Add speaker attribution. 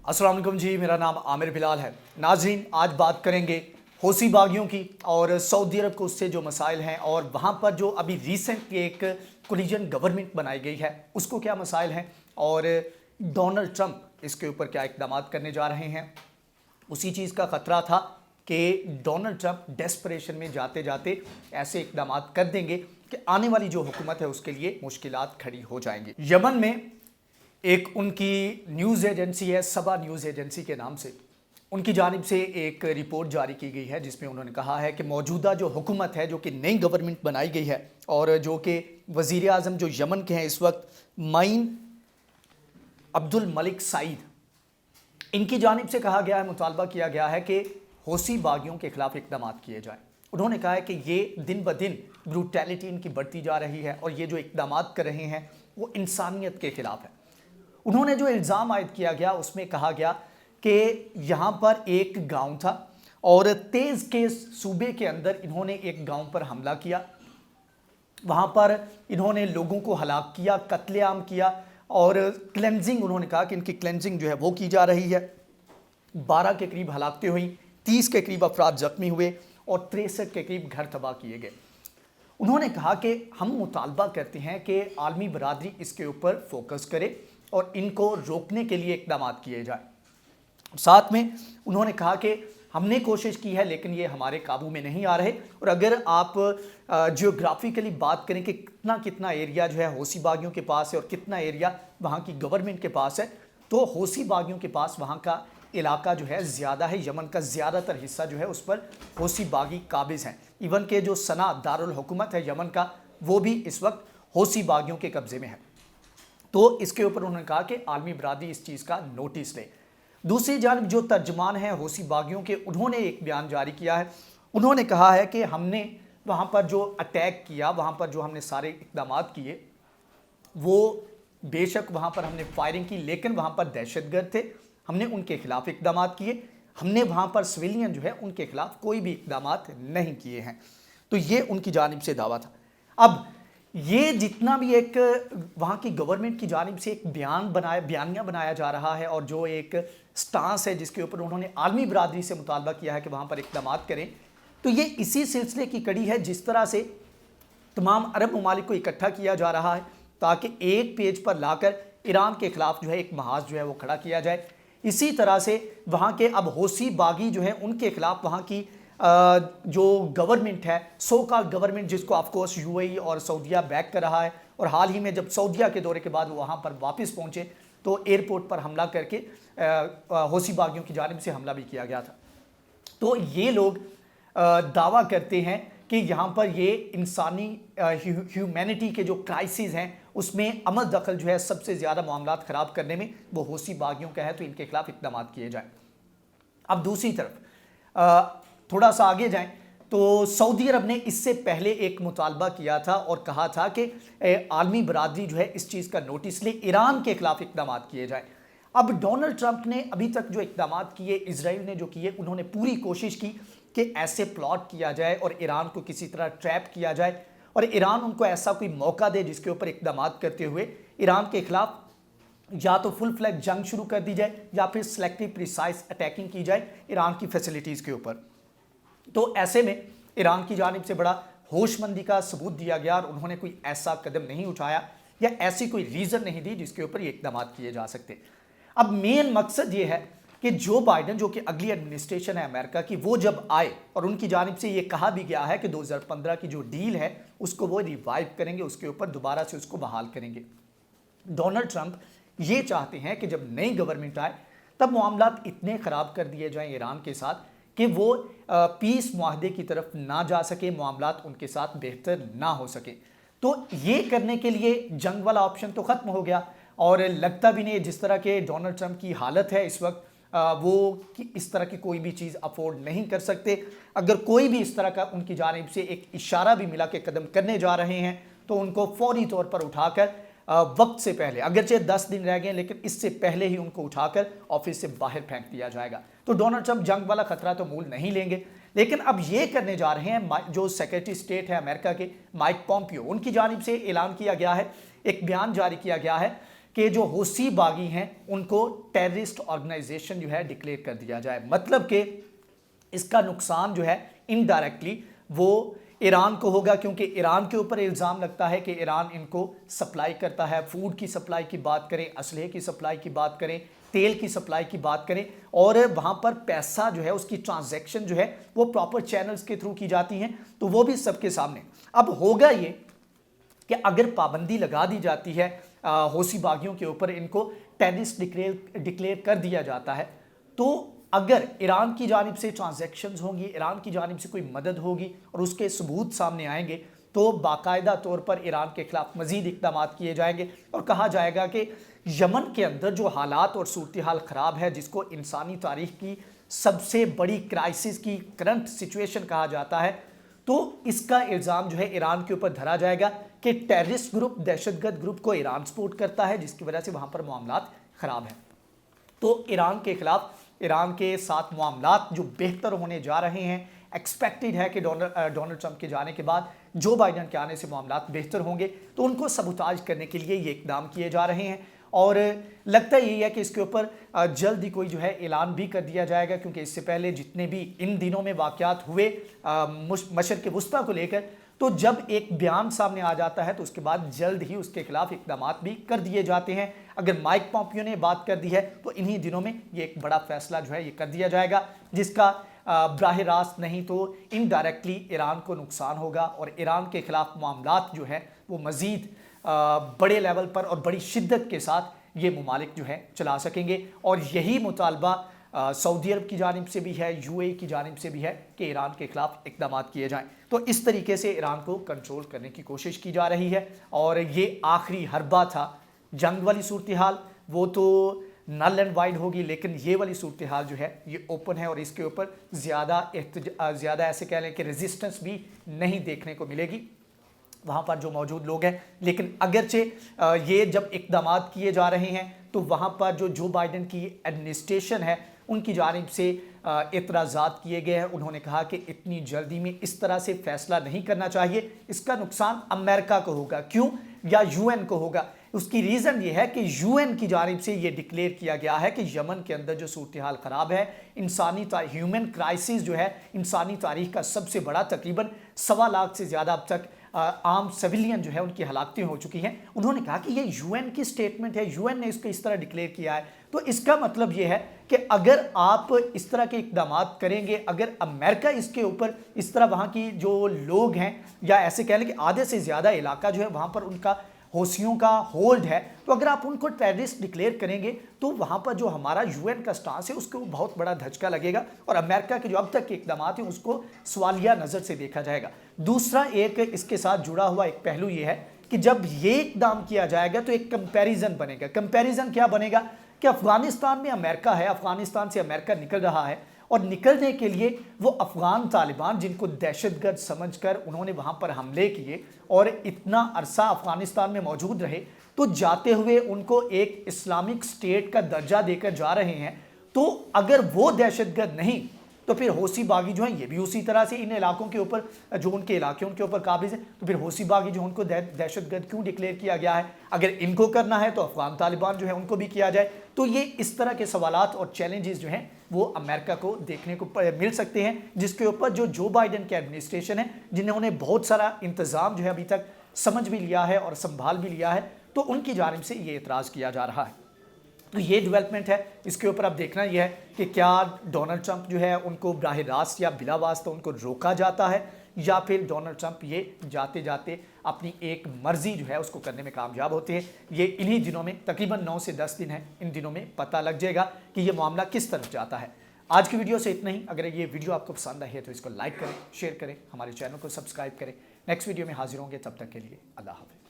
Speaker 1: अस्सलाम वालेकुम जी, मेरा नाम आमिर बिलाल है। नाजरीन, आज बात करेंगे हौसी बागियों की और सऊदी अरब को उससे जो मसाइल हैं और वहाँ पर जो अभी रिसेंट एक कोलिजन गवर्नमेंट बनाई गई है उसको क्या मसाइल हैं और डोनाल्ड ट्रंप इसके ऊपर क्या इकदाम करने जा रहे हैं। उसी चीज़ का ख़तरा था कि डोनाल्ड ट्रंप डेस्परेशन में जाते जाते ऐसे इकदाम कर देंगे कि आने वाली जो हुकूमत है उसके लिए मुश्किलात खड़ी हो जाएंगी। यमन में एक उनकी न्यूज़ एजेंसी है, सबा न्यूज़ एजेंसी के नाम से, उनकी जानिब से एक रिपोर्ट जारी की गई है जिसमें उन्होंने कहा है कि मौजूदा जो हुकूमत है, जो कि नई गवर्नमेंट बनाई गई है और जो कि वज़ीर आज़म जो यमन के हैं इस वक्त माइन अब्दुल मलिक सईद, इनकी जानिब से कहा गया है, मुतालबा किया गया है कि हौसी बागियों के खिलाफ इकदाम किए जाएँ। उन्होंने कहा है कि ये दिन ब दिन ब्रूटैलिटी इनकी बढ़ती जा रही है और ये जो इकदाम कर रहे हैं वो इंसानियत के खिलाफ है। उन्होंने जो इल्ज़ाम आयद किया गया उसमें कहा गया कि यहाँ पर एक गांव था और तेज़ के सूबे के अंदर इन्होंने एक गांव पर हमला किया, वहाँ पर इन्होंने लोगों को हलाक किया, कत्लेआम किया और क्लेंजिंग, उन्होंने कहा कि इनकी क्लेंजिंग जो है वो की जा रही है। 12 के करीब हलाकतें हुई, 30 के करीब अफराद ज़ख्मी हुए और 63 के करीब घर तबाह किए गए। उन्होंने कहा कि हम मुतालबा करते हैं कि आलमी बरादरी इसके ऊपर फोकस करे और इनको रोकने के लिए इकदाम किए जाए। साथ में उन्होंने कहा कि हमने कोशिश की है लेकिन ये हमारे काबू में नहीं आ रहे और अगर आप जियोग्राफिकली बात करें कि कितना एरिया जो है हौसी बागियों के पास है और कितना एरिया वहाँ की गवर्नमेंट के पास है, तो हौसी बागियों के पास वहाँ का इलाका जो है ज़्यादा है। यमन का ज़्यादातर हिस्सा जो है उस पर हौसी बागी काबिज़ हैं। इवन के जो सना दारुल हुकूमत है यमन का, वो भी इस वक्त हौसी बागियों के कब्ज़े में है। तो इसके ऊपर उन्होंने कहा कि आलमी बरादरी इस चीज़ का नोटिस ले। दूसरी जानब जो तर्जमान हैं हौसी बागियों के, उन्होंने एक बयान जारी किया है। उन्होंने कहा है कि हमने वहाँ पर जो अटैक किया, वहाँ पर जो हमने सारे इकदाम किए, वो बेशक वहाँ पर हमने फायरिंग की लेकिन वहाँ पर दहशतगर्द थे, हमने उनके खिलाफ इकदाम किए, हमने वहाँ पर सिविलियन जो है उनके खिलाफ कोई भी इकदाम नहीं किए हैं। तो ये उनकी जानिब से दावा था। अब ये जितना भी एक वहाँ की गवर्नमेंट की जानिब से एक बयानिया बनाया जा रहा है और जो एक स्टांस है जिसके ऊपर उन्होंने आलमी बरादरी से मुतालबा किया है कि वहाँ पर इकदाम करें, तो ये इसी सिलसिले की कड़ी है जिस तरह से तमाम अरब ममालिक को इकट्ठा किया जा रहा है ताकि एक पेज पर लाकर ईरान के खिलाफ जो है एक महाज जो है वो खड़ा किया जाए। इसी तरह से वहाँ के अब हौसी बागी जो है उनके खिलाफ वहाँ की जो गवर्नमेंट है, सो कॉल्ड गवर्नमेंट, जिसको ऑफकोर्स यूएई और सऊदीया बैक कर रहा है, और हाल ही में जब सऊदीया के दौरे के बाद वो वहाँ पर वापस पहुँचे तो एयरपोर्ट पर हमला करके हौसी बागियों की जानिब से हमला भी किया गया था। तो ये लोग दावा करते हैं कि यहाँ पर ये इंसानी ह्यूमैनिटी के जो क्राइसिस हैं उसमें अमल दखल जो है सबसे ज़्यादा मामलात ख़राब करने में वो हौसी बागियों का है, तो इनके खिलाफ इकदाम किए जाएँ। अब दूसरी तरफ थोड़ा सा आगे जाएं तो सऊदी अरब ने इससे पहले एक मुतालबा किया था और कहा था कि आलमी बरादरी जो है इस चीज़ का नोटिस ले, ईरान के खिलाफ इकदाम किए जाएं। अब डोनाल्ड ट्रंप ने अभी तक जो इकदाम किए, इजराइल ने जो किए, उन्होंने पूरी कोशिश की कि ऐसे प्लॉट किया जाए और ईरान को किसी तरह ट्रैप किया जाए और ईरान उनको ऐसा कोई मौका दे जिसके ऊपर इकदाम करते हुए ईरान के खिलाफ या तो फुल फ्लैग जंग शुरू कर दी जाए या फिर सेलेक्टिव प्रिसाइज अटैकिंग की जाए ईरान की फैसिलिटीज़ के ऊपर। तो ऐसे में ईरान की जानिब से बड़ा होशमंदी का सबूत दिया गया और उन्होंने कोई ऐसा कदम नहीं उठाया या ऐसी कोई रीज़न नहीं दी जिसके ऊपर ये इकदाम किए जा सकते। अब मेन मकसद ये है कि जो बाइडन, जो कि अगली एडमिनिस्ट्रेशन है अमेरिका की, वो जब आए और उनकी जानिब से ये कहा भी गया है कि 2015 की जो डील है उसको वो रिवाइव करेंगे, उसके ऊपर दोबारा से उसको बहाल करेंगे। डोनाल्ड ट्रंप ये चाहते हैं कि जब नई गवर्नमेंट आए तब मामलात इतने ख़राब कर दिए जाएँ ईरान के साथ कि वो पीस मुआहदे की तरफ ना जा सके, मामलात उनके साथ बेहतर ना हो सके। तो ये करने के लिए जंग वाला ऑप्शन तो ख़त्म हो गया और लगता भी नहीं, जिस तरह के डोनाल्ड ट्रंप की हालत है इस वक्त, वो कि इस तरह की कोई भी चीज़ अफोर्ड नहीं कर सकते। अगर कोई भी इस तरह का उनकी जानिब से एक इशारा भी मिला कि कदम करने जा रहे हैं तो उनको फौरी तौर पर उठाकर वक्त से पहले, अगरचे 10 दिन रह गए लेकिन इससे पहले ही उनको उठाकर ऑफिस से बाहर फेंक दिया जाएगा। तो डोनाल्ड ट्रंप जंग वाला खतरा तो मूल नहीं लेंगे, लेकिन अब ये करने जा रहे हैं जो सेक्रेटरी स्टेट है अमेरिका के माइक पॉम्पियो, उनकी जानिब से ऐलान किया गया है, एक बयान जारी किया गया है کہ جو حوثی باغی ہیں ان کو ٹیررسٹ آرگنائزیشن جو ہے ڈکلیئر کر دیا جائے، مطلب کہ اس کا نقصان جو ہے انڈائریکٹلی وہ ایران کو ہوگا، کیونکہ ایران کے اوپر الزام لگتا ہے کہ ایران ان کو سپلائی کرتا ہے، فوڈ کی سپلائی کی بات کریں، اسلحے کی سپلائی کی بات کریں، تیل کی سپلائی کی بات کریں، اور وہاں پر پیسہ جو ہے اس کی ٹرانزیکشن جو ہے وہ پراپر چینلز کے تھرو کی جاتی ہیں، تو وہ بھی سب کے سامنے۔ اب ہوگا یہ کہ اگر پابندی لگا دی جاتی ہے حوثی باغیوں کے اوپر، ان کو ٹیررسٹ ڈکلیئر کر دیا جاتا ہے، تو اگر ایران کی جانب سے ٹرانزیکشنز ہوں گی، ایران کی جانب سے کوئی مدد ہوگی اور اس کے ثبوت سامنے آئیں گے، تو باقاعدہ طور پر ایران کے خلاف مزید اقدامات کیے جائیں گے، اور کہا جائے گا کہ یمن کے اندر جو حالات اور صورتحال خراب ہے، جس کو انسانی تاریخ کی سب سے بڑی کرائسس کی کرنٹ سچویشن کہا جاتا ہے، تو اس کا الزام جو ہے ایران کے اوپر دھرا جائے گا کہ ٹیررسٹ گروپ، دہشت گرد گروپ کو ایران سپورٹ کرتا ہے، جس کی وجہ سے وہاں پر معاملات خراب ہیں۔ تو ایران کے خلاف، ایران کے ساتھ معاملات جو بہتر ہونے جا رہے ہیں، ایکسپیکٹڈ ہے کہ ڈونلڈ ٹرمپ کے جانے کے بعد جو بائیڈن کے آنے سے معاملات بہتر ہوں گے، تو ان کو سبوتاج کرنے کے لیے یہ اقدام کیے جا رہے ہیں، اور لگتا یہی ہے کہ اس کے اوپر جلد ہی کوئی جو ہے اعلان بھی کر دیا جائے گا، کیونکہ اس سے پہلے جتنے بھی ان دنوں میں واقعات ہوئے مشرق وسطیٰ کو لے کر، تو جب ایک بیان سامنے آ جاتا ہے تو اس کے بعد جلد ہی اس کے خلاف اقدامات بھی کر دیے جاتے ہیں۔ اگر مائک پومپیو نے بات کر دی ہے تو انہی دنوں میں یہ ایک بڑا فیصلہ جو ہے یہ کر دیا جائے گا، جس کا براہ راست نہیں تو انڈائریکٹلی ایران کو نقصان ہوگا، اور ایران کے خلاف معاملات جو ہے وہ مزید بڑے لیول پر اور بڑی شدت کے ساتھ یہ ممالک جو ہے چلا سکیں گے، اور یہی مطالبہ سعودی عرب کی جانب سے بھی ہے، یو اے ای کی جانب سے بھی ہے کہ ایران کے خلاف اقدامات کیے جائیں۔ تو اس طریقے سے ایران کو کنٹرول کرنے کی کوشش کی جا رہی ہے، اور یہ آخری حربہ تھا۔ جنگ والی صورتحال وہ تو نل اینڈ وائڈ ہوگی، لیکن یہ والی صورتحال جو ہے یہ اوپن ہے، اور اس کے اوپر زیادہ ایسے کہہ لیں کہ ریزسٹنس بھی نہیں دیکھنے کو ملے گی وہاں پر جو موجود لوگ ہیں۔ لیکن اگرچہ یہ جب اقدامات کیے جا رہے ہیں تو وہاں پر جو بائیڈن کی ایڈمنسٹریشن ہے ان کی جانب سے اعتراضات کیے گئے ہیں۔ انہوں نے کہا کہ اتنی جلدی میں اس طرح سے فیصلہ نہیں کرنا چاہیے، اس کا نقصان امریکہ کو ہوگا، کیوں، یا یو این کو ہوگا۔ اس کی ریزن یہ ہے کہ یو این کی جانب سے یہ ڈکلیئر کیا گیا ہے کہ یمن کے اندر جو صورتحال خراب ہے، ہیومن کرائسس جو ہے انسانی تاریخ کا سب سے بڑا، تقریباً 1.25 لاکھ سے زیادہ اب تک عام سویلین جو ہے ان کی ہلاکتیں ہو چکی ہیں۔ انہوں نے کہا کہ یہ یو این کی سٹیٹمنٹ ہے، یو این نے اس کو اس طرح ڈکلیئر کیا ہے، تو اس کا مطلب یہ ہے کہ اگر آپ اس طرح کے اقدامات کریں گے، اگر امریکہ اس کے اوپر اس طرح وہاں کی جو لوگ ہیں، یا ایسے کہہ لیں کہ آدھے سے زیادہ علاقہ جو ہے وہاں پر ان کا حوثیوں کا ہولڈ ہے، تو اگر آپ ان کو ٹیررسٹ ڈکلیئر کریں گے تو وہاں پر جو ہمارا یو این کا سٹانس ہے اس کو بہت بڑا دھچکا لگے گا، اور امریکہ کے جو اب تک کے اقدامات ہیں اس کو سوالیہ نظر سے دیکھا جائے گا۔ دوسرا ایک اس کے ساتھ جڑا ہوا ایک پہلو یہ ہے کہ جب یہ اقدام کیا جائے گا تو ایک کمپیریزن بنے گا۔ کمپیریزن کیا بنے گا کہ افغانستان میں امریکہ ہے، افغانستان سے امریکہ نکل رہا ہے، اور نکلنے کے لیے وہ افغان طالبان جن کو دہشت گرد سمجھ کر انہوں نے وہاں پر حملے کیے اور اتنا عرصہ افغانستان میں موجود رہے، تو جاتے ہوئے ان کو ایک اسلامک سٹیٹ کا درجہ دے کر جا رہے ہیں، تو اگر وہ دہشت گرد نہیں تو پھر حوثی باغی جو ہیں یہ بھی اسی طرح سے ان علاقوں کے اوپر، جو ان کے علاقے ان کے اوپر قابض ہیں، تو پھر حوثی باغی جو ان کو دہشت گرد کیوں ڈکلیئر کیا گیا ہے؟ اگر ان کو کرنا ہے تو افغان طالبان جو ہے ان کو بھی کیا جائے۔ تو یہ اس طرح کے سوالات اور چیلنجز جو ہیں وہ امریکہ کو دیکھنے کو مل سکتے ہیں، جس کے اوپر جو بائیڈن کی ایڈمنسٹریشن ہے، جنہوں نے بہت سارا انتظام جو ہے ابھی تک سمجھ بھی لیا ہے اور سنبھال بھی لیا ہے، تو ان کی جانب سے یہ اعتراض کیا جا رہا ہے۔ تو یہ ڈیولپمنٹ ہے، اس کے اوپر اب دیکھنا یہ ہے کہ کیا ڈونلڈ ٹرمپ جو ہے ان کو براہ راست یا بلا واسطہ ان کو روکا جاتا ہے، یا پھر ڈونلڈ ٹرمپ یہ جاتے جاتے اپنی ایک مرضی جو ہے اس کو کرنے میں کامیاب ہوتے ہیں۔ یہ انہی دنوں میں تقریباً 9 سے 10 دن ہیں، ان دنوں میں پتہ لگ جائے گا کہ یہ معاملہ کس طرف جاتا ہے۔ آج کی ویڈیو سے اتنا ہی۔ اگر یہ ویڈیو آپ کو پسند آئی ہے تو اس کو لائک کریں، شیئر کریں، ہمارے چینل کو سبسکرائب کریں۔ نیکسٹ ویڈیو میں حاضر ہوں گے، تب تک کے لیے اللہ حافظ۔